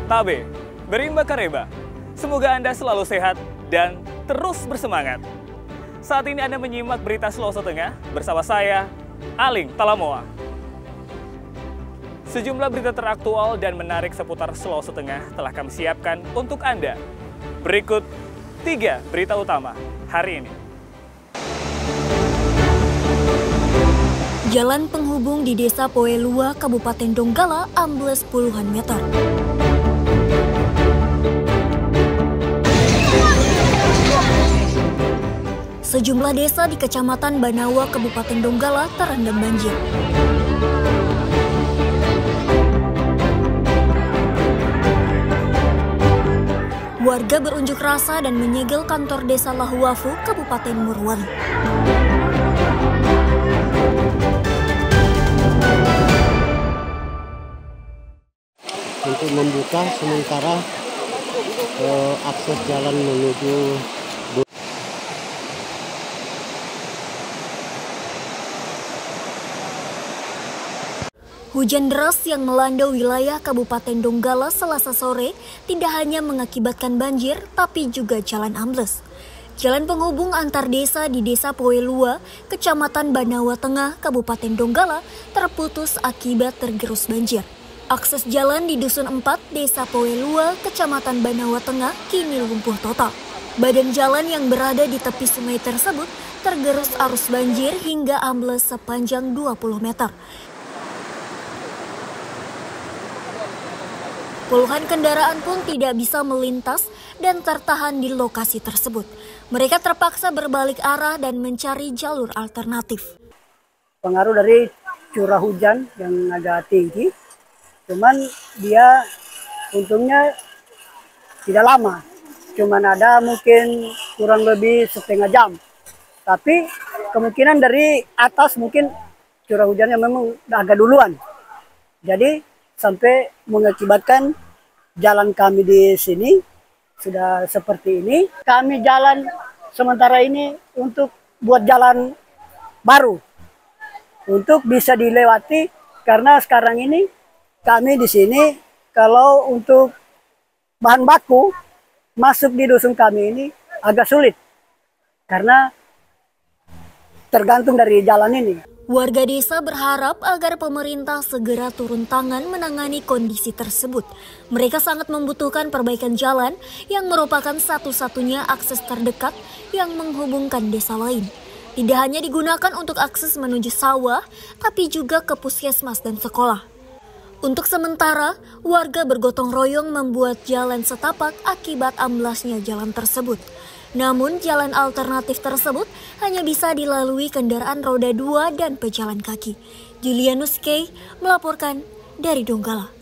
Tabe, Berimba Kareba. Semoga Anda selalu sehat dan terus bersemangat. Saat ini Anda menyimak berita Sulawesi Tengah bersama saya, Aling Talamoa. Sejumlah berita teraktual dan menarik seputar Sulawesi Tengah telah kami siapkan untuk Anda. Berikut 3 berita utama hari ini. Jalan penghubung di Desa Poelua, Kabupaten Donggala, ambles puluhan meter. Sejumlah desa di Kecamatan Banawa, Kabupaten Donggala terendam banjir. Warga berunjuk rasa dan menyegel kantor Desa Lahuwafu, Kabupaten Morowali. Untuk membuka sementara akses jalan menuju Hujan deras yang melanda wilayah Kabupaten Donggala Selasa sore tidak hanya mengakibatkan banjir, tapi juga jalan ambles. Jalan penghubung antar desa di Desa Poelua, Kecamatan Banawa Tengah, Kabupaten Donggala, terputus akibat tergerus banjir. Akses jalan di Dusun 4, Desa Poelua, Kecamatan Banawa Tengah, kini lumpuh total. Badan jalan yang berada di tepi sungai tersebut tergerus arus banjir hingga ambles sepanjang 20 meter. Puluhan kendaraan pun tidak bisa melintas dan tertahan di lokasi tersebut. Mereka terpaksa berbalik arah dan mencari jalur alternatif. Pengaruh dari curah hujan yang agak tinggi, cuman dia untungnya tidak lama. Cuman ada mungkin kurang lebih setengah jam. Tapi kemungkinan dari atas mungkin curah hujannya memang agak duluan. Jadi sampai mengakibatkan jalan kami di sini sudah seperti ini. Kami jalan sementara ini untuk buat jalan baru untuk bisa dilewati, karena sekarang ini kami di sini kalau untuk bahan baku masuk di dusun kami ini agak sulit karena tergantung dari jalan ini. Warga desa berharap agar pemerintah segera turun tangan menangani kondisi tersebut. Mereka sangat membutuhkan perbaikan jalan yang merupakan satu-satunya akses terdekat yang menghubungkan desa lain. Tidak hanya digunakan untuk akses menuju sawah, tapi juga ke puskesmas dan sekolah. Untuk sementara, warga bergotong royong membuat jalan setapak akibat amblasnya jalan tersebut. Namun, jalan alternatif tersebut hanya bisa dilalui kendaraan roda 2 dan pejalan kaki. Julianus K. melaporkan dari Donggala.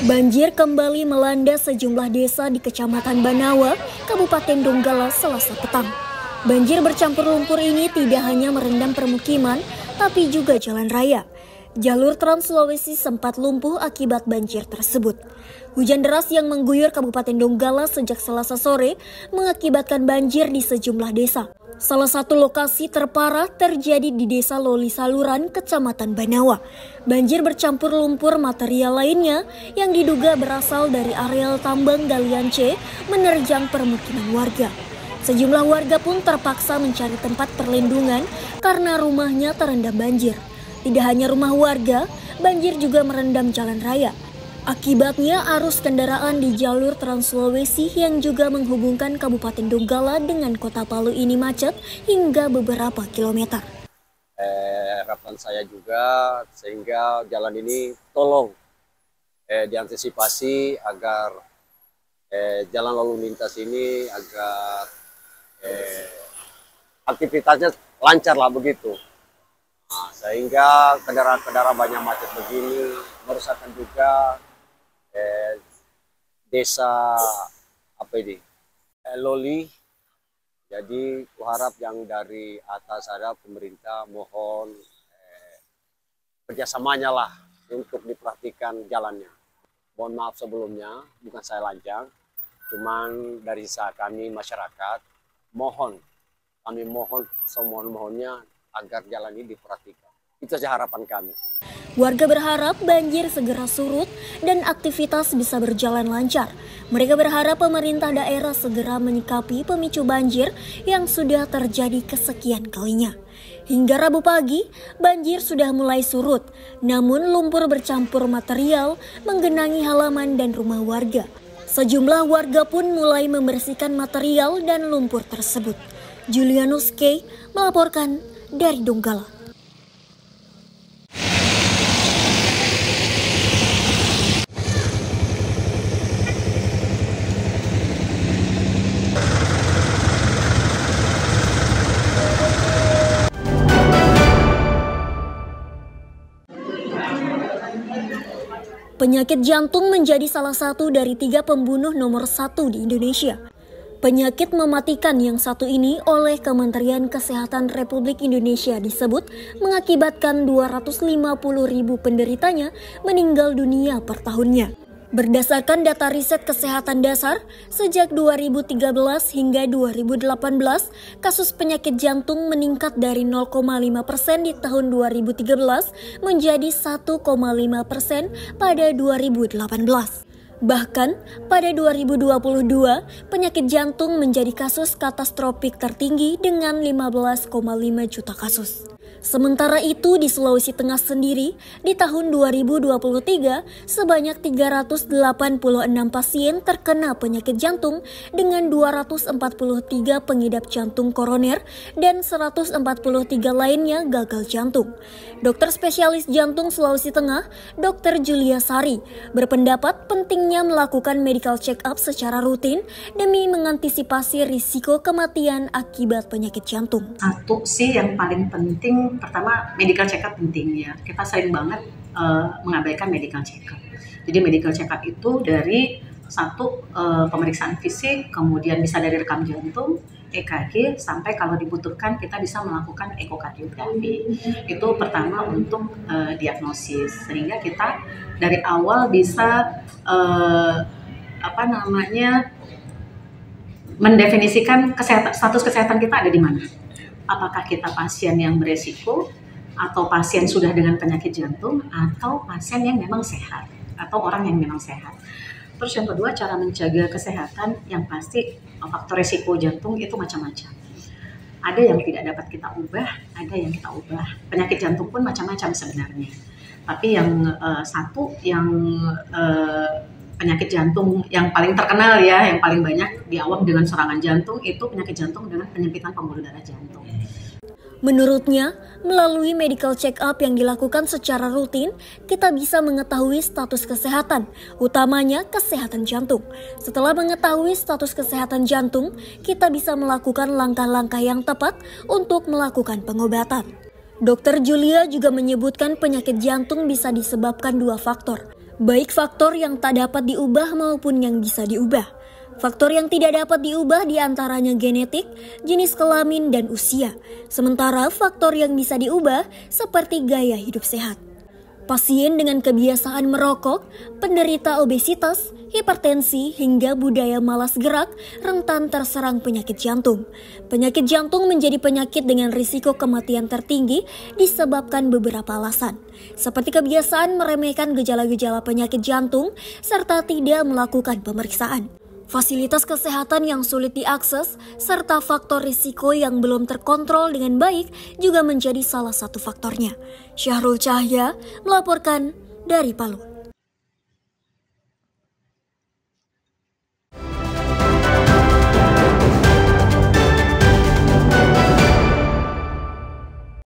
Banjir kembali melanda sejumlah desa di Kecamatan Banawa, Kabupaten Donggala Selasa petang. Banjir bercampur lumpur ini tidak hanya merendam permukiman, tapi juga jalan raya. Jalur Trans Sulawesi sempat lumpuh akibat banjir tersebut. Hujan deras yang mengguyur Kabupaten Donggala sejak Selasa sore mengakibatkan banjir di sejumlah desa. Salah satu lokasi terparah terjadi di Desa Loli Saluran, Kecamatan Banawa. Banjir bercampur lumpur material lainnya yang diduga berasal dari areal tambang galian C menerjang permukiman warga. Sejumlah warga pun terpaksa mencari tempat perlindungan karena rumahnya terendam banjir. Tidak hanya rumah warga, banjir juga merendam jalan raya. Akibatnya arus kendaraan di jalur Trans Sulawesi yang juga menghubungkan Kabupaten Donggala dengan Kota Palu ini macet hingga beberapa kilometer. Harapan saya juga sehingga jalan ini tolong diantisipasi agar jalan lalu lintas ini agar aktivitasnya lancar lah begitu. Nah, sehingga kendaraan-kendaraan banyak macet begini merusakkan juga desa apa ini Loli Jadi kuharap yang dari atas ada pemerintah mohon kerjasamanya lah untuk diperhatikan jalannya. Mohon maaf sebelumnya, bukan saya lancang, cuman dari kami masyarakat kami mohon semohon-mohonnya agar jalan ini diperhatikan. Itu saja harapan kami. Warga berharap banjir segera surut dan aktivitas bisa berjalan lancar. Mereka berharap pemerintah daerah segera menyikapi pemicu banjir yang sudah terjadi kesekian kalinya. Hingga Rabu pagi, banjir sudah mulai surut, namun lumpur bercampur material menggenangi halaman dan rumah warga. Sejumlah warga pun mulai membersihkan material dan lumpur tersebut. Julianus K. melaporkan dari Donggala. Penyakit jantung menjadi salah satu dari 3 pembunuh nomor 1 di Indonesia. Penyakit mematikan yang satu ini oleh Kementerian Kesehatan Republik Indonesia disebut mengakibatkan 250.000 penderitanya meninggal dunia per tahunnya. Berdasarkan data riset kesehatan dasar, sejak 2013 hingga 2018, kasus penyakit jantung meningkat dari 0,5% di tahun 2013 menjadi 1,5% pada 2018. Bahkan pada 2022, penyakit jantung menjadi kasus katastrofik tertinggi dengan 15,5 juta kasus. Sementara itu di Sulawesi Tengah sendiri, di tahun 2023 sebanyak 386 pasien terkena penyakit jantung dengan 243 pengidap jantung koroner dan 143 lainnya gagal jantung. Dokter spesialis jantung Sulawesi Tengah, Dr. Julia Sari, berpendapat pentingnya melakukan medical check-up secara rutin demi mengantisipasi risiko kematian akibat penyakit jantung. Satu sih yang paling penting, pertama medical check-up penting ya. Kita sering banget mengabaikan medical check-up. Jadi medical check-up itu dari pemeriksaan fisik, kemudian bisa dari rekam jantung, EKG, sampai kalau dibutuhkan kita bisa melakukan ekokardiografi. Itu pertama untuk diagnosis, sehingga kita dari awal bisa mendefinisikan status kesehatan kita ada di mana. Apakah kita pasien yang beresiko, atau pasien sudah dengan penyakit jantung, atau pasien yang memang sehat, atau orang yang memang sehat. Terus yang kedua, cara menjaga kesehatan yang pasti faktor resiko jantung itu macam-macam. Ada yang tidak dapat kita ubah, ada yang kita ubah. Penyakit jantung pun macam-macam sebenarnya. Tapi penyakit jantung yang paling terkenal ya, yang paling banyak diawam dengan serangan jantung itu penyakit jantung dengan penyempitan pembuluh darah jantung. Menurutnya, melalui medical check-up yang dilakukan secara rutin, kita bisa mengetahui status kesehatan, utamanya kesehatan jantung. Setelah mengetahui status kesehatan jantung, kita bisa melakukan langkah-langkah yang tepat untuk melakukan pengobatan. Dr. Julia juga menyebutkan penyakit jantung bisa disebabkan 2 faktor, baik faktor yang tak dapat diubah maupun yang bisa diubah. Faktor yang tidak dapat diubah diantaranya genetik, jenis kelamin, dan usia. Sementara faktor yang bisa diubah seperti gaya hidup sehat. Pasien dengan kebiasaan merokok, penderita obesitas, hipertensi, hingga budaya malas gerak rentan terserang penyakit jantung. Penyakit jantung menjadi penyakit dengan risiko kematian tertinggi disebabkan beberapa alasan, seperti kebiasaan meremehkan gejala-gejala penyakit jantung serta tidak melakukan pemeriksaan. Fasilitas kesehatan yang sulit diakses, serta faktor risiko yang belum terkontrol dengan baik juga menjadi salah satu faktornya. Syahrul Cahya melaporkan dari Palu.